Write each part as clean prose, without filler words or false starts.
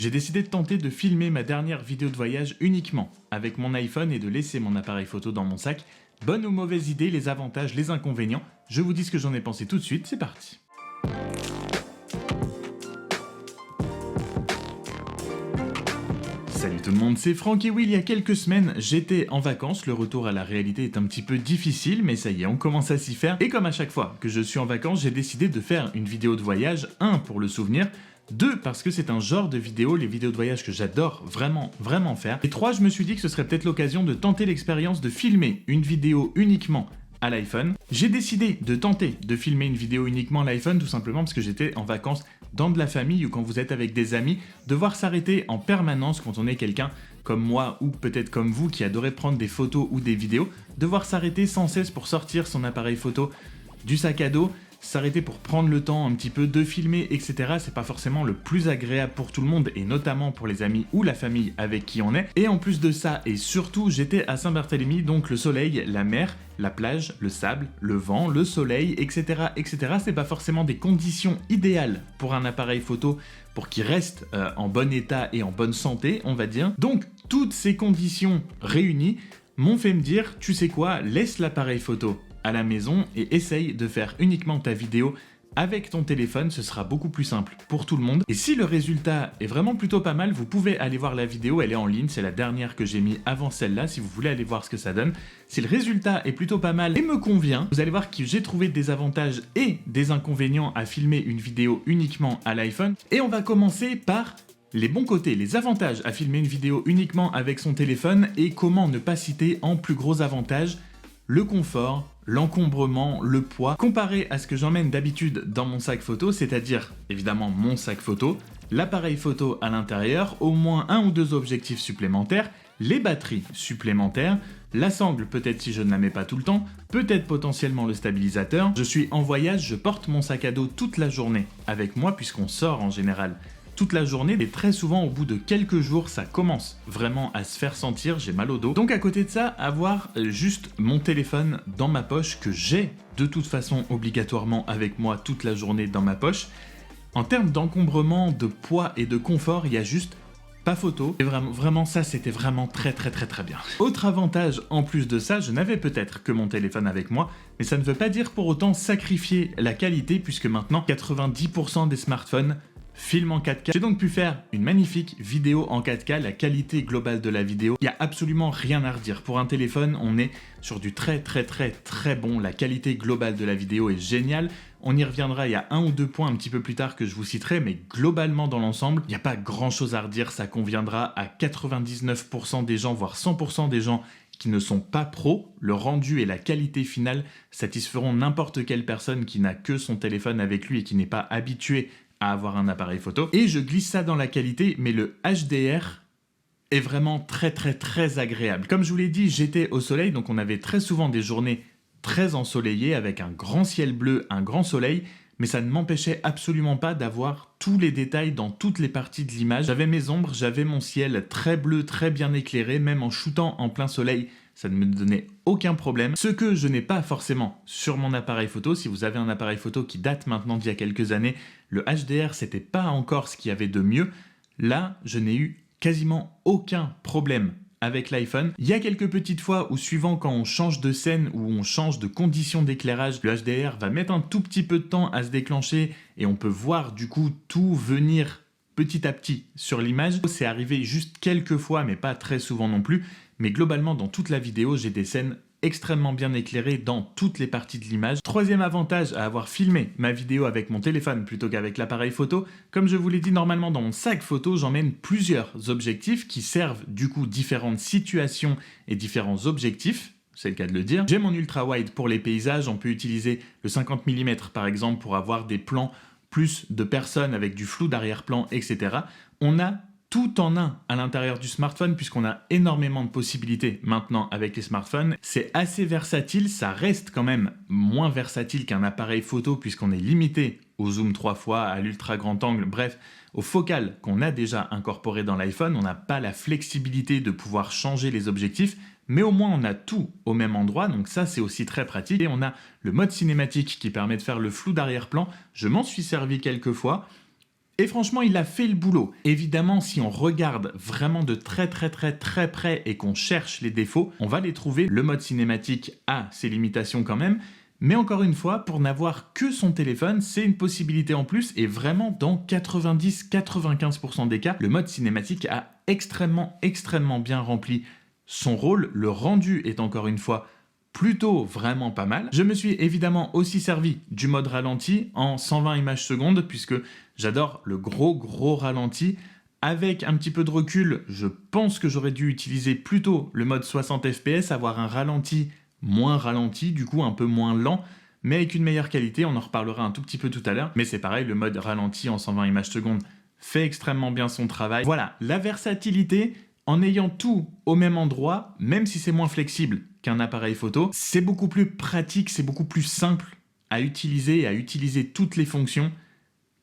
J'ai décidé de tenter de filmer ma dernière vidéo de voyage uniquement avec mon iPhone et de laisser mon appareil photo dans mon sac. Bonne ou mauvaise idée, les avantages, les inconvénients, je vous dis ce que j'en ai pensé tout de suite, c'est parti. Salut tout le monde, c'est Franck et oui, il y a quelques semaines, j'étais en vacances, le retour à la réalité est un petit peu difficile, mais ça y est, on commence à s'y faire. Et comme à chaque fois que je suis en vacances, j'ai décidé de faire une vidéo de voyage, 1 pour le souvenir, 2 parce que c'est un genre de vidéo, les vidéos de voyage que j'adore vraiment faire, et 3 je me suis dit que ce serait peut-être l'occasion de tenter l'expérience de filmer une vidéo uniquement à l'iPhone. J'ai décidé de tenter de filmer une vidéo uniquement à l'iPhone tout simplement parce que j'étais en vacances dans de la famille ou quand vous êtes avec des amis, devoir s'arrêter en permanence quand on est quelqu'un comme moi ou peut-être comme vous qui adorait prendre des photos ou des vidéos, devoir s'arrêter sans cesse pour sortir son appareil photo du sac à dos, s'arrêter pour prendre le temps un petit peu de filmer, etc. C'est pas forcément le plus agréable pour tout le monde et notamment pour les amis ou la famille avec qui on est. Et en plus de ça et surtout, j'étais à Saint-Barthélemy, donc le soleil, la mer, la plage, le sable, le vent, le soleil, etc. etc. C'est pas forcément des conditions idéales pour un appareil photo pour qu'il reste en bon état et en bonne santé, on va dire. Donc toutes ces conditions réunies m'ont fait me dire, tu sais quoi, laisse l'appareil photo à la maison et essaye de faire uniquement ta vidéo avec ton téléphone, ce sera beaucoup plus simple pour tout le monde. Et si le résultat est vraiment plutôt pas mal, vous pouvez aller voir la vidéo, elle est en ligne, c'est la dernière que j'ai mis avant celle-là, si vous voulez aller voir ce que ça donne. Si le résultat est plutôt pas mal et me convient, vous allez voir que j'ai trouvé des avantages et des inconvénients à filmer une vidéo uniquement à l'iPhone. Et on va commencer par les bons côtés, les avantages à filmer une vidéo uniquement avec son téléphone et comment ne pas citer en plus gros avantages le confort, l'encombrement, le poids, comparé à ce que j'emmène d'habitude dans mon sac photo, c'est-à-dire évidemment mon sac photo, l'appareil photo à l'intérieur, au moins 1 ou 2 objectifs supplémentaires, les batteries supplémentaires, la sangle peut-être si je ne la mets pas tout le temps, peut-être potentiellement le stabilisateur. Je suis en voyage, je porte mon sac à dos toute la journée avec moi puisqu'on sort en général toute la journée et très souvent au bout de quelques jours ça commence vraiment à se faire sentir, j'ai mal au dos. Donc à côté de ça, avoir juste mon téléphone dans ma poche que j'ai de toute façon obligatoirement avec moi toute la journée dans ma poche. En termes d'encombrement, de poids et de confort, il y a juste pas photo. Et vraiment ça c'était vraiment très bien. Autre avantage en plus de ça, je n'avais peut-être que mon téléphone avec moi, mais ça ne veut pas dire pour autant sacrifier la qualité puisque maintenant 90% des smartphones filment en 4K. J'ai donc pu faire une magnifique vidéo en 4K, la qualité globale de la vidéo, il n'y a absolument rien à redire. Pour un téléphone, on est sur du très bon, la qualité globale de la vidéo est géniale. On y reviendra, il y a 1 ou 2 points un petit peu plus tard que je vous citerai, mais globalement dans l'ensemble, il n'y a pas grand chose à redire, ça conviendra à 99% des gens, voire 100% des gens qui ne sont pas pros. Le rendu et la qualité finale satisferont n'importe quelle personne qui n'a que son téléphone avec lui et qui n'est pas habituée à avoir un appareil photo. Et je glisse ça dans la qualité, mais le HDR est vraiment très agréable. Comme je vous l'ai dit, j'étais au soleil, donc on avait très souvent des journées très ensoleillées avec un grand ciel bleu, un grand soleil, mais ça ne m'empêchait absolument pas d'avoir tous les détails dans toutes les parties de l'image. J'avais mes ombres, j'avais mon ciel très bleu, très bien éclairé, même en shootant en plein soleil, ça ne me donnait aucun problème. Ce que je n'ai pas forcément sur mon appareil photo, si vous avez un appareil photo qui date maintenant d'il y a quelques années, le HDR c'était pas encore ce qu'il y avait de mieux. Là, je n'ai eu quasiment aucun problème avec l'iPhone. Il y a quelques petites fois où suivant quand on change de scène ou on change de conditions d'éclairage, le HDR va mettre un tout petit peu de temps à se déclencher et on peut voir du coup tout venir petit à petit sur l'image. C'est arrivé juste quelques fois mais pas très souvent non plus. Mais globalement dans toute la vidéo, j'ai des scènes extrêmement bien éclairées dans toutes les parties de l'image. Troisième avantage à avoir filmé ma vidéo avec mon téléphone plutôt qu'avec l'appareil photo, comme je vous l'ai dit normalement dans mon sac photo, j'emmène plusieurs objectifs qui servent du coup différentes situations et différents objectifs. C'est le cas de le dire. J'ai mon ultra wide pour les paysages, on peut utiliser le 50 mm par exemple pour avoir des plans plus de personnes avec du flou d'arrière-plan, etc. On a tout en un à l'intérieur du smartphone puisqu'on a énormément de possibilités maintenant avec les smartphones. C'est assez versatile, ça reste quand même moins versatile qu'un appareil photo puisqu'on est limité au zoom 3 fois, à l'ultra grand angle, bref, au focal qu'on a déjà incorporé dans l'iPhone. On n'a pas la flexibilité de pouvoir changer les objectifs, mais au moins on a tout au même endroit, donc ça c'est aussi très pratique. Et on a le mode cinématique qui permet de faire le flou d'arrière-plan, je m'en suis servi quelques fois. Et franchement, il a fait le boulot. Évidemment, si on regarde vraiment de très près et qu'on cherche les défauts, on va les trouver. Le mode cinématique a ses limitations quand même. Mais encore une fois, pour n'avoir que son téléphone, c'est une possibilité en plus et vraiment dans 90-95% des cas, le mode cinématique a extrêmement bien rempli son rôle. Le rendu est encore une fois plutôt vraiment pas mal. Je me suis évidemment aussi servi du mode ralenti en 120 images secondes puisque j'adore le gros ralenti. Avec un petit peu de recul, je pense que j'aurais dû utiliser plutôt le mode 60 fps, avoir un ralenti moins ralenti, du coup un peu moins lent, mais avec une meilleure qualité, on en reparlera un tout petit peu tout à l'heure. Mais c'est pareil, le mode ralenti en 120 images secondes fait extrêmement bien son travail. Voilà, la versatilité, en ayant tout au même endroit, même si c'est moins flexible qu'un appareil photo, c'est beaucoup plus pratique, c'est beaucoup plus simple à utiliser et à utiliser toutes les fonctions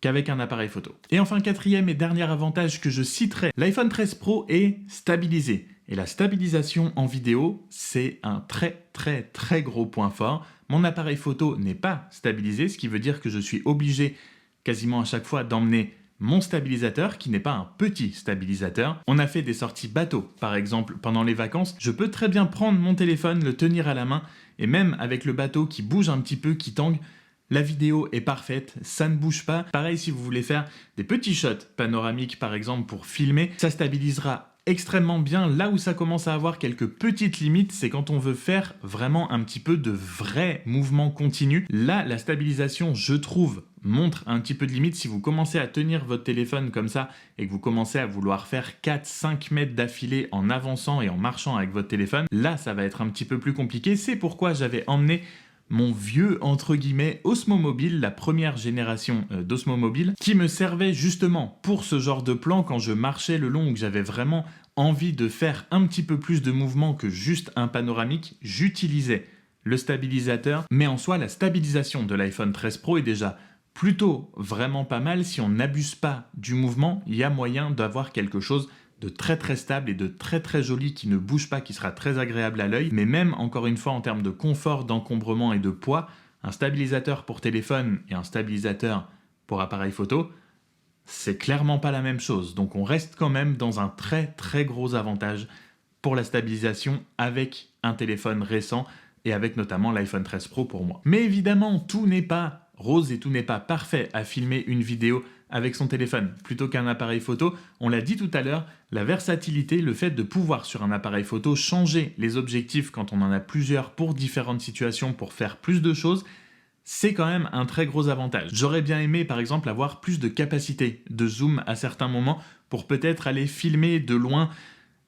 qu'avec un appareil photo. Et enfin, quatrième et dernier avantage que je citerai, l'iPhone 13 Pro est stabilisé. Et la stabilisation en vidéo, c'est un très gros point fort. Mon appareil photo n'est pas stabilisé, ce qui veut dire que je suis obligé quasiment à chaque fois d'emmener mon stabilisateur, qui n'est pas un petit stabilisateur. On a fait des sorties bateau, par exemple, pendant les vacances. Je peux très bien prendre mon téléphone, le tenir à la main, et même avec le bateau qui bouge un petit peu, qui tangue, la vidéo est parfaite, ça ne bouge pas. Pareil, si vous voulez faire des petits shots panoramiques, par exemple, pour filmer, ça stabilisera extrêmement bien. Là où ça commence à avoir quelques petites limites, c'est quand on veut faire vraiment un petit peu de vrai mouvement continu. Là, la stabilisation, je trouve, montre un petit peu de limite. Si vous commencez à tenir votre téléphone comme ça et que vous commencez à vouloir faire 4-5 mètres d'affilée en avançant et en marchant avec votre téléphone, là, ça va être un petit peu plus compliqué. C'est pourquoi j'avais emmené mon vieux, entre guillemets, Osmo Mobile, la première génération d'Osmo Mobile, qui me servait justement pour ce genre de plan quand je marchais le long ou que j'avais vraiment envie de faire un petit peu plus de mouvement que juste un panoramique. J'utilisais le stabilisateur, mais en soi, la stabilisation de l'iPhone 13 Pro est déjà plutôt vraiment pas mal. Si on n'abuse pas du mouvement, il y a moyen d'avoir quelque chose de très stable et de très joli qui ne bouge pas, qui sera très agréable à l'œil. Mais même, encore une fois, en termes de confort, d'encombrement et de poids, un stabilisateur pour téléphone et un stabilisateur pour appareil photo, c'est clairement pas la même chose. Donc on reste quand même dans un très gros avantage pour la stabilisation avec un téléphone récent et avec notamment l'iPhone 13 Pro pour moi. Mais évidemment, tout n'est pas rose et tout n'est pas parfait à filmer une vidéo avec son téléphone plutôt qu'un appareil photo. On l'a dit tout à l'heure, la versatilité, le fait de pouvoir sur un appareil photo changer les objectifs quand on en a plusieurs pour différentes situations, pour faire plus de choses, c'est quand même un très gros avantage. J'aurais bien aimé par exemple avoir plus de capacité de zoom à certains moments pour peut-être aller filmer de loin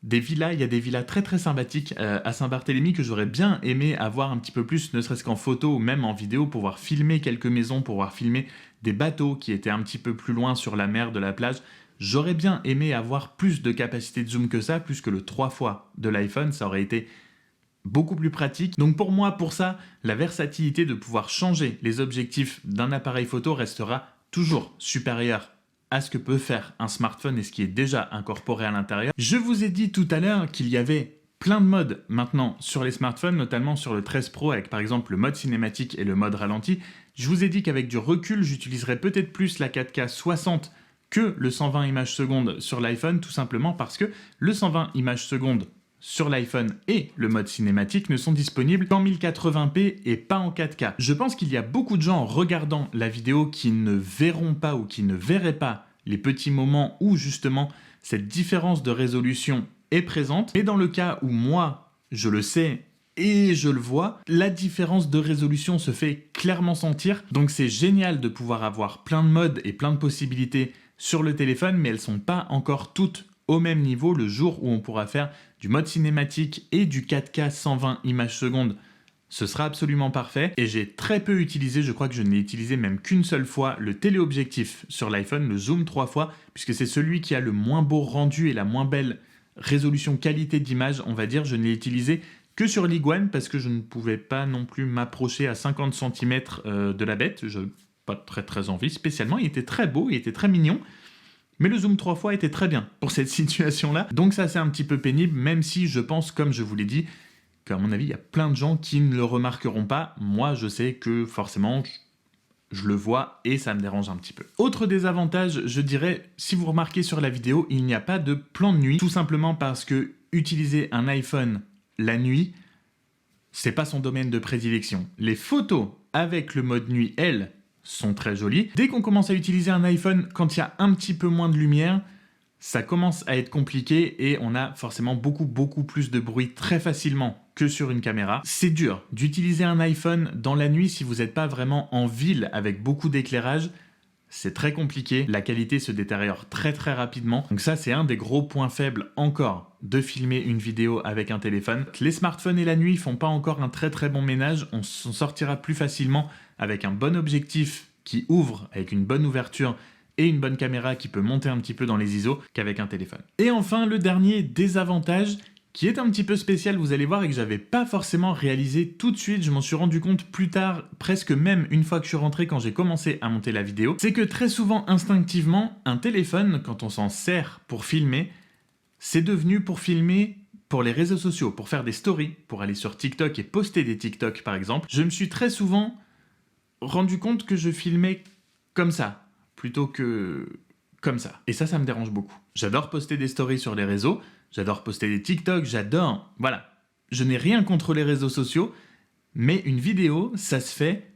des villas. Il y a des villas très sympathiques à Saint-Barthélemy que j'aurais bien aimé avoir un petit peu plus, ne serait-ce qu'en photo ou même en vidéo, pour pouvoir filmer quelques maisons, pour pouvoir filmer des bateaux qui étaient un petit peu plus loin sur la mer de la plage. J'aurais bien aimé avoir plus de capacité de zoom que ça, plus que le 3 fois de l'iPhone, ça aurait été beaucoup plus pratique. Donc pour moi, pour ça, la versatilité de pouvoir changer les objectifs d'un appareil photo restera toujours supérieure à ce que peut faire un smartphone et ce qui est déjà incorporé à l'intérieur. Je vous ai dit tout à l'heure qu'il y avait plein de modes maintenant sur les smartphones, notamment sur le 13 Pro avec par exemple le mode cinématique et le mode ralenti. Je vous ai dit qu'avec du recul, j'utiliserais peut-être plus la 4K 60 que le 120 images secondes sur l'iPhone, tout simplement parce que le 120 images secondes sur l'iPhone et le mode cinématique ne sont disponibles qu'en 1080p et pas en 4K. Je pense qu'il y a beaucoup de gens en regardant la vidéo qui ne verront pas ou qui ne verraient pas les petits moments où justement cette différence de résolution est présente. Mais dans le cas où moi, je le sais et je le vois, la différence de résolution se fait clairement sentir. Donc c'est génial de pouvoir avoir plein de modes et plein de possibilités sur le téléphone, mais elles ne sont pas encore toutes au même niveau. Le jour où on pourra faire du mode cinématique et du 4K 120 images secondes, ce sera absolument parfait. Et j'ai très peu utilisé, je crois que je n'ai utilisé même qu'une seule fois, le téléobjectif sur l'iPhone, le zoom 3 fois, puisque c'est celui qui a le moins beau rendu et la moins belle résolution qualité d'image, on va dire. Je ne l'ai utilisé que sur l'Iguane parce que je ne pouvais pas non plus m'approcher à 50 cm de la bête. Je n'ai pas très envie spécialement. Il était très beau, il était très mignon. Mais le zoom 3 fois était très bien pour cette situation-là. Donc ça, c'est un petit peu pénible, même si je pense, comme je vous l'ai dit, qu'à mon avis, il y a plein de gens qui ne le remarqueront pas. Moi, je sais que forcément, je le vois et ça me dérange un petit peu. Autre désavantage, je dirais, si vous remarquez sur la vidéo, il n'y a pas de plan de nuit, tout simplement parce que utiliser un iPhone la nuit, c'est pas son domaine de prédilection. Les photos avec le mode nuit, elles, sont très jolies. Dès qu'on commence à utiliser un iPhone quand il y a un petit peu moins de lumière, ça commence à être compliqué et on a forcément beaucoup plus de bruit très facilement que sur une caméra. C'est dur d'utiliser un iPhone dans la nuit si vous n'êtes pas vraiment en ville avec beaucoup d'éclairage. C'est très compliqué, la qualité se détériore très rapidement. Donc ça, c'est un des gros points faibles encore de filmer une vidéo avec un téléphone. Les smartphones et la nuit font pas encore un très bon ménage. On s'en sortira plus facilement avec un bon objectif qui ouvre, avec une bonne ouverture et une bonne caméra qui peut monter un petit peu dans les ISO qu'avec un téléphone. Et enfin, le dernier désavantage, qui est un petit peu spécial, vous allez voir, et que j'avais pas forcément réalisé tout de suite, je m'en suis rendu compte plus tard, presque même une fois que je suis rentré quand j'ai commencé à monter la vidéo, c'est que très souvent, instinctivement, un téléphone, quand on s'en sert pour filmer, c'est devenu pour filmer pour les réseaux sociaux, pour faire des stories, pour aller sur TikTok et poster des TikTok par exemple. Je me suis très souvent rendu compte que je filmais comme ça, plutôt que comme ça. Et ça me dérange beaucoup. J'adore poster des stories sur les réseaux, j'adore poster des TikTok, j'adore... Voilà. Je n'ai rien contre les réseaux sociaux, mais une vidéo, ça se fait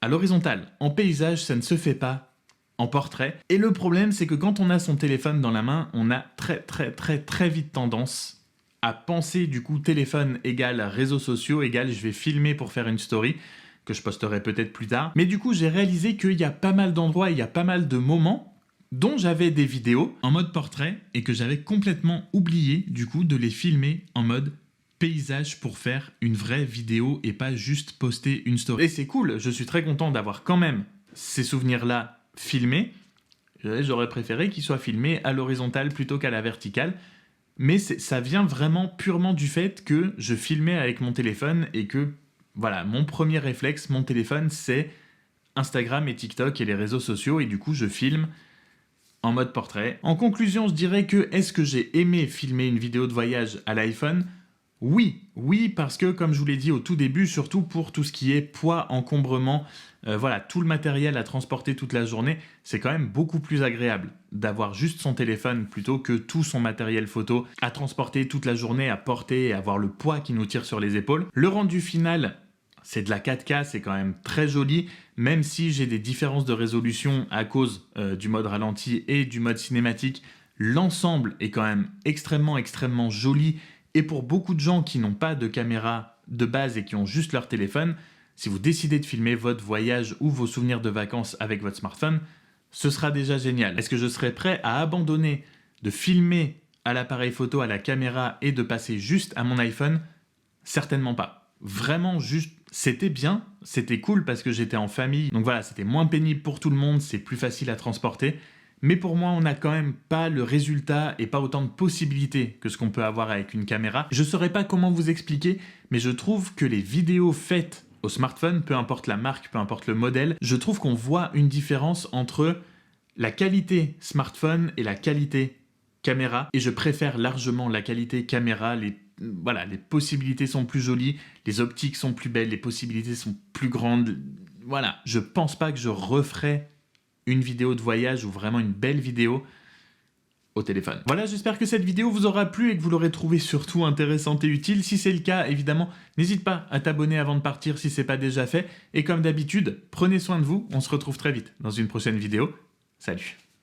à l'horizontale. En paysage, ça ne se fait pas en portrait. Et le problème, c'est que quand on a son téléphone dans la main, on a très vite tendance à penser du coup téléphone égale réseaux sociaux égale je vais filmer pour faire une story, que je posterai peut-être plus tard. Mais du coup, j'ai réalisé qu'il y a pas mal d'endroits, il y a pas mal de moments dont j'avais des vidéos en mode portrait et que j'avais complètement oublié du coup de les filmer en mode paysage pour faire une vraie vidéo et pas juste poster une story. Et c'est cool, je suis très content d'avoir quand même ces souvenirs-là filmés. J'aurais préféré qu'ils soient filmés à l'horizontale plutôt qu'à la verticale. Mais ça vient vraiment purement du fait que je filmais avec mon téléphone et que voilà, mon premier réflexe, mon téléphone, c'est Instagram et TikTok et les réseaux sociaux et du coup, je filme en mode portrait. En conclusion, je dirais que est-ce que j'ai aimé filmer une vidéo de voyage à l'iPhone ? Oui, parce que comme je vous l'ai dit au tout début, surtout pour tout ce qui est poids, encombrement, voilà, tout le matériel à transporter toute la journée, c'est quand même beaucoup plus agréable d'avoir juste son téléphone plutôt que tout son matériel photo à transporter toute la journée, à porter et avoir le poids qui nous tire sur les épaules. Le rendu final, c'est de la 4K, c'est quand même très joli, même si j'ai des différences de résolution à cause du mode ralenti et du mode cinématique. L'ensemble est quand même extrêmement joli. Et pour beaucoup de gens qui n'ont pas de caméra de base et qui ont juste leur téléphone, si vous décidez de filmer votre voyage ou vos souvenirs de vacances avec votre smartphone, ce sera déjà génial. Est-ce que je serais prêt à abandonner de filmer à l'appareil photo, à la caméra et de passer juste à mon iPhone ? Certainement pas. Vraiment juste, c'était bien, c'était cool parce que j'étais en famille. Donc voilà, c'était moins pénible pour tout le monde, c'est plus facile à transporter. Mais pour moi, on n'a quand même pas le résultat et pas autant de possibilités que ce qu'on peut avoir avec une caméra. Je ne saurais pas comment vous expliquer, mais je trouve que les vidéos faites au smartphone, peu importe la marque, peu importe le modèle, je trouve qu'on voit une différence entre la qualité smartphone et la qualité caméra. Et je préfère largement la qualité caméra. Les possibilités sont plus jolies, les optiques sont plus belles, les possibilités sont plus grandes. Voilà, je pense pas que je referai une vidéo de voyage ou vraiment une belle vidéo au téléphone. Voilà, j'espère que cette vidéo vous aura plu et que vous l'aurez trouvée surtout intéressante et utile. Si c'est le cas, évidemment, n'hésite pas à t'abonner avant de partir si c'est pas déjà fait. Et comme d'habitude, prenez soin de vous, on se retrouve très vite dans une prochaine vidéo. Salut!